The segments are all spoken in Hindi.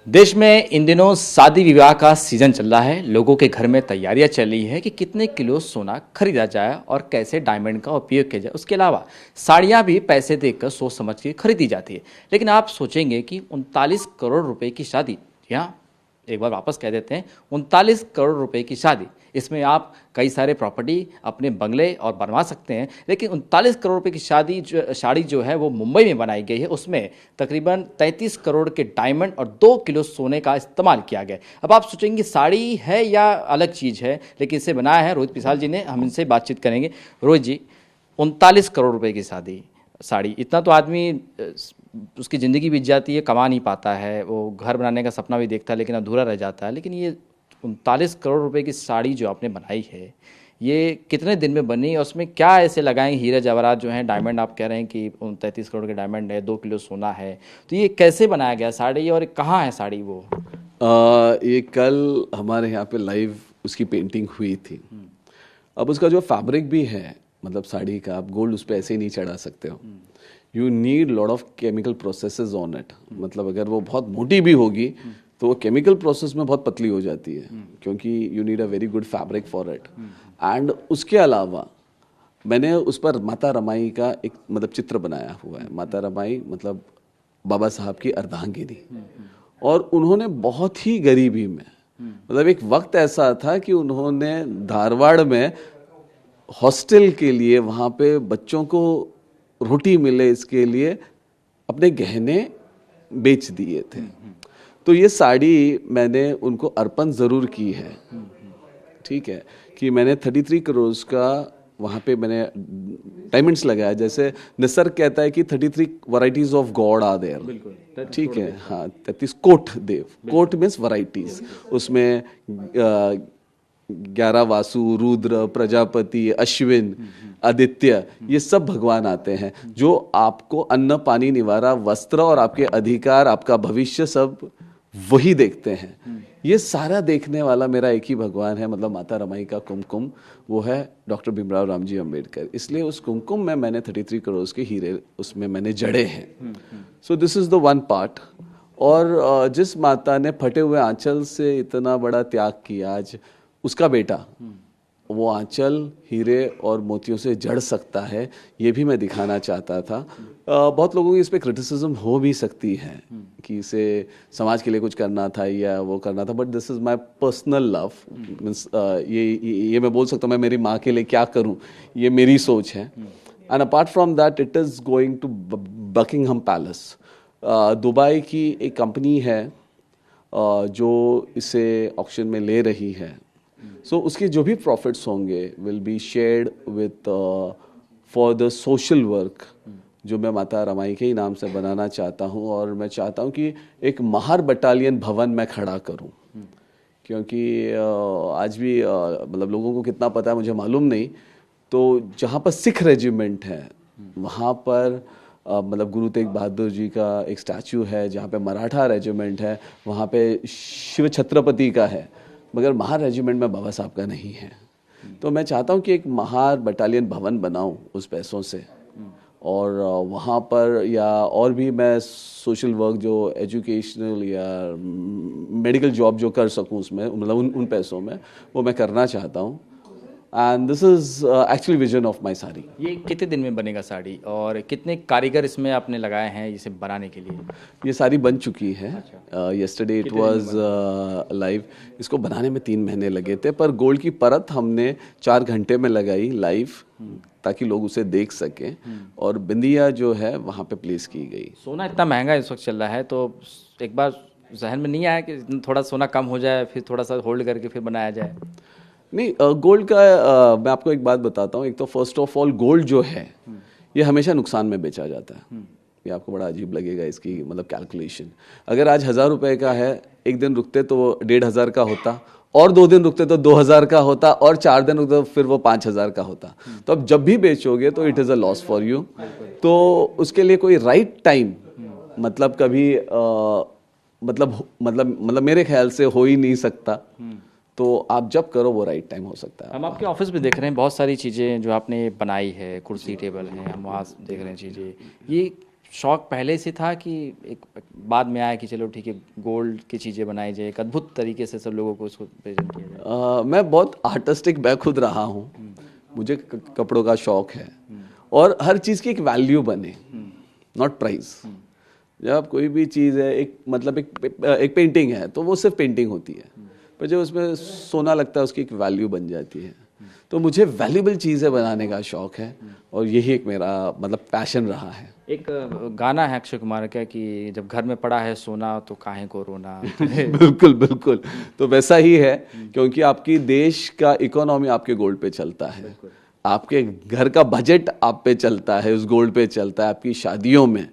देश में इन दिनों शादी विवाह का सीजन चल रहा है। लोगों के घर में तैयारियां चल रही है कि कितने किलो सोना खरीदा जाए और कैसे डायमंड का उपयोग किया जाए। उसके अलावा साड़ियां भी पैसे देकर सोच समझ के खरीदी जाती है। लेकिन आप सोचेंगे कि 39 करोड़ रुपए की शादी, यहाँ एक बार वापस कह देते हैं, 39 करोड़ रुपए की शादी, इसमें आप कई सारे प्रॉपर्टी अपने बंगले और बनवा सकते हैं। लेकिन 39 करोड़ रुपए की साड़ी जो है वो मुंबई में बनाई गई है। उसमें तकरीबन 33 करोड़ के डायमंड और 2 किलो सोने का इस्तेमाल किया गया है। अब आप सोचेंगे साड़ी है या अलग चीज़ है, लेकिन इसे बनाया है रोहित पिसाल जी ने। हम इनसे बातचीत करेंगे। रोहित जी, 39 करोड़ रुपए की साड़ी, इतना तो आदमी उसकी ज़िंदगी बीत जाती है, कमा नहीं पाता है, वो घर बनाने का सपना भी देखता है लेकिन अधूरा रह जाता है। लेकिन ये 39 करोड़ रुपए की साड़ी जो आपने बनाई है, ये कितने दिन में बनी और उसमें क्या ऐसे लगाए हीरे जवाहरात जो हैं, डायमंड आप कह रहे हैं कि 33 करोड़ के डायमंड है, 2 किलो सोना है, तो ये कैसे बनाया गया साड़ी और कहाँ है साड़ी वो? ये कल हमारे यहाँ पे लाइव उसकी पेंटिंग हुई थी। अब उसका जो फैब्रिक भी है, मतलब साड़ी का, आप गोल्ड उस पर ऐसे ही नहीं चढ़ा सकते हो। You need lot of chemical processes on it. मतलब अगर वो बहुत मोटी भी होगी तो वो केमिकल प्रोसेस में बहुत पतली हो जाती है, क्योंकि you need a very good fabric for it. And उसके अलावा मैंने उस पर माता रमाई का एक मतलब चित्र बनाया हुआ है। माता रमाई मतलब बाबा साहब की अर्धांगिनी, और उन्होंने बहुत ही गरीबी में, मतलब एक वक्त ऐसा था कि उन्होंने धारवाड़ में हॉस्टल के लिए, वहाँ पे बच्चों को रोटी मिले इसके लिए अपने गहने बेच दिए थे। तो ये साड़ी मैंने उनको अर्पण ज़रूर की है, ठीक है, कि मैंने 33 करोड़ का वहाँ पे मैंने डायमंड्स लगाया। जैसे निसर्ग कहता है कि 33 varieties of god are there, ठीक है। हाँ, 33 कोट देव, कोट मीन्स वैरायटीज। उसमें 11 वासु, रुद्र, प्रजापति, अश्विन, आदित्य, ये सब भगवान आते हैं जो आपको अन्न, पानी, निवारा, वस्त्र और आपके अधिकार, आपका भविष्य सब वही देखते हैं। ये सारा देखने वाला मेरा एक ही भगवान है, मतलब माता रमाई का कुमकुम, वो है डॉक्टर भीमराव रामजी अंबेडकर। इसलिए उस कुमकुम में मैंने 33 करोड़ के हीरे उसमें मैंने जड़े हैं। So this is the one part. और जिस माता ने फटे हुए आंचल से इतना बड़ा त्याग किया, आज उसका बेटा वो आंचल हीरे और मोतियों से जड़ सकता है, ये भी मैं दिखाना चाहता था। बहुत लोगों की इस पे क्रिटिसिज्म हो भी सकती है कि इसे समाज के लिए कुछ करना था या वो करना था, but this is my personal love. Means ये मैं बोल सकता हूँ, मैं मेरी माँ के लिए क्या करूँ, ये मेरी सोच है। And apart from that it is going to Buckingham Palace. Dubai की एक कंपनी है जो इसे ऑक्शन में ले रही है। सो उसके जो भी प्रॉफिट्स होंगे will be shared with for the social work, जो मैं माता रमाई के ही नाम से बनाना चाहता हूँ। और मैं चाहता हूँ कि एक महार बटालियन भवन मैं खड़ा करूँ, क्योंकि आज भी मतलब लोगों को कितना पता है मुझे मालूम नहीं, तो जहाँ पर सिख रेजिमेंट है वहाँ पर मतलब गुरु तेग बहादुर जी का एक स्टैचू है। जहाँ पे मराठा रेजिमेंट है वहाँ पे शिव छत्रपति का है, मगर महार रेजिमेंट में बाबा साहब का नहीं है। तो मैं चाहता हूँ कि एक महार बटालियन भवन बनाऊँ उस पैसों से, और वहाँ पर या और भी मैं सोशल वर्क जो एजुकेशनल या मेडिकल जॉब जो कर सकूँ उसमें, मतलब उन पैसों में वो मैं करना चाहता हूँ। And this is actually vision of my sari. ये कितने दिन में बनेगा साड़ी और कितने कारीगर इसमें आपने लगाए हैं इसे बनाने के लिए? ये साड़ी बन चुकी है। Yesterday it was live. इसको बनाने में 3 महीने लगे थे, पर गोल्ड की परत हमने 4 घंटे में लगाई लाइव, ताकि लोग उसे देख सकें। और बिंदिया जो है वहाँ पे प्लेस की गई। सोना इतना महंगा इस वक्त चल रहा है, तो एक बार जहन में नहीं आया कि थोड़ा सोना कम हो जाए, फिर थोड़ा सा होल्ड करके फिर बनाया जाए? नहीं, गोल्ड का मैं आपको एक बात बताता हूँ। एक तो फर्स्ट ऑफ ऑल गोल्ड जो है ये हमेशा नुकसान में बेचा जाता है। ये आपको बड़ा अजीब लगेगा इसकी मतलब कैलकुलेशन। अगर आज 1000 रुपए का है, एक दिन रुकते तो 1500 का होता, और 2 दिन रुकते तो 2000 का होता, और 4 दिन रुकते तो फिर वो 5000 का होता। तो अब जब भी बेचोगे तो it is a loss for you. तो उसके लिए कोई राइट टाइम मतलब कभी मतलब मेरे ख्याल से हो ही नहीं सकता। तो आप जब करो वो राइट टाइम हो सकता है। हम आपके ऑफिस में देख रहे हैं बहुत सारी चीज़ें जो आपने बनाई है, कुर्सी टेबल है, हम वहाँ देख रहे हैं चीज़ें। ये शौक पहले से था कि एक बाद में आया कि चलो ठीक है गोल्ड की चीज़ें बनाई जाए, एक अद्भुत तरीके से सब लोगों को उसको प्रेजेंट किया जाए? मैं बहुत आर्टिस्टिक मैं खुद रहा हूँ, मुझे कपड़ों का शौक है और हर चीज़ की एक वैल्यू बने, नॉट प्राइस। जब कोई भी चीज़ है एक मतलब एक पेंटिंग है तो वो सिर्फ पेंटिंग होती है, पर जब उसमें सोना लगता है उसकी एक वैल्यू बन जाती है। तो मुझे वैल्यूबल चीज़ें बनाने का शौक है और यही एक मेरा मतलब पैशन रहा है। एक गाना है अक्षय कुमार का कि जब घर में पड़ा है सोना तो काहे को रोना। बिल्कुल बिल्कुल, तो वैसा ही है क्योंकि आपकी देश का इकोनॉमी आपके गोल्ड पे चलता है, आपके घर का बजट आप पे चलता है, उस गोल्ड पे चलता है, आपकी शादियों में।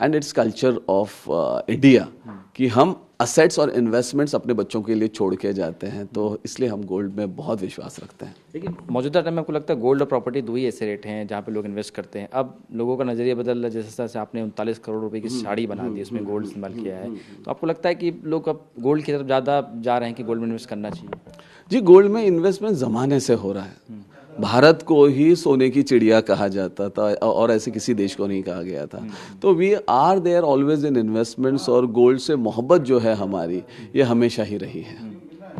And its culture of India कि हम असेट्स और इन्वेस्टमेंट्स अपने बच्चों के लिए छोड़ के जाते हैं, तो इसलिए हम गोल्ड में बहुत विश्वास रखते हैं। लेकिन मौजूदा टाइम में आपको लगता है गोल्ड और प्रॉपर्टी दो ही ऐसे रेट हैं जहाँ पे लोग इन्वेस्ट करते हैं? अब लोगों का नज़रिया बदल रहा है, जैसे जैसे आपने 39 करोड़ रुपए की साड़ी बना दी, उसमें गोल्ड इस्तेमाल किया है, तो आपको लगता है कि लोग अब गोल्ड की तरफ ज़्यादा जा रहे हैं कि गोल्ड में इन्वेस्ट करना चाहिए? जी, गोल्ड में इन्वेस्टमेंट ज़माने से हो रहा है। भारत को ही सोने की चिड़िया कहा जाता था और ऐसे किसी देश को नहीं कहा गया था। तो we are there always in investments और गोल्ड से मोहब्बत जो है हमारी, ये हमेशा ही रही है।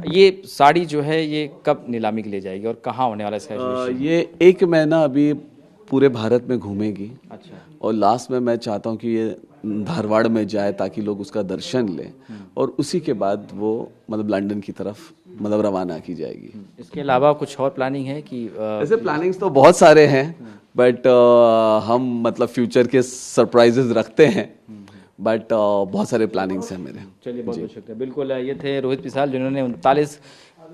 ये साड़ी जो है ये कब नीलामी के लिए जाएगी और कहाँ होने वाला है इसका exhibition? ये 1 महीना अभी पूरे भारत में घूमेगी। अच्छा। और लास्ट में मैं चाहता हूँ कि ये धारवाड़ में जाए ताकि लोग उसका दर्शन लें और उसी के बाद वो मतलब लंदन की तरफ मतलब रवाना की जाएगी। इसके अलावा कुछ और प्लानिंग है कि ऐसे प्लानिंग्स तो बहुत सारे हैं, बट हम मतलब फ्यूचर के सरप्राइजेस रखते हैं, बट बहुत सारे प्लानिंग्स हैं मेरे। चलिए बहुत बहुत शुक्रिया। बिल्कुल ये थे रोहित पिसाल जिन्होंने 39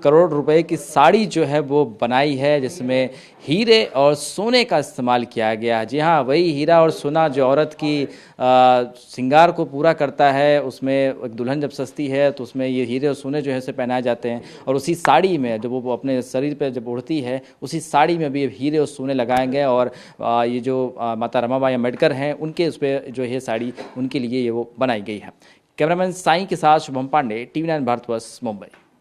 करोड़ रुपए की साड़ी जो है वो बनाई है जिसमें हीरे और सोने का इस्तेमाल किया गया है। जी हाँ, वही हीरा और सोना जो औरत की श्रृंगार को पूरा करता है, उसमें एक दुल्हन जब सजती है तो उसमें ये हीरे और सोने जो है से पहनाए जाते हैं और उसी साड़ी में जब वो अपने शरीर पे जब उड़ती है उसी साड़ी में भी हीरे और सोने लगाए गए और ये जो माता रमाबाई अम्बेडकर हैं उनके उस पर जो है साड़ी उनके लिए ये वो बनाई गई है। कैमरामैन साईं के साथ शुभम पांडे, TV9 भारतवर्ष, मुंबई।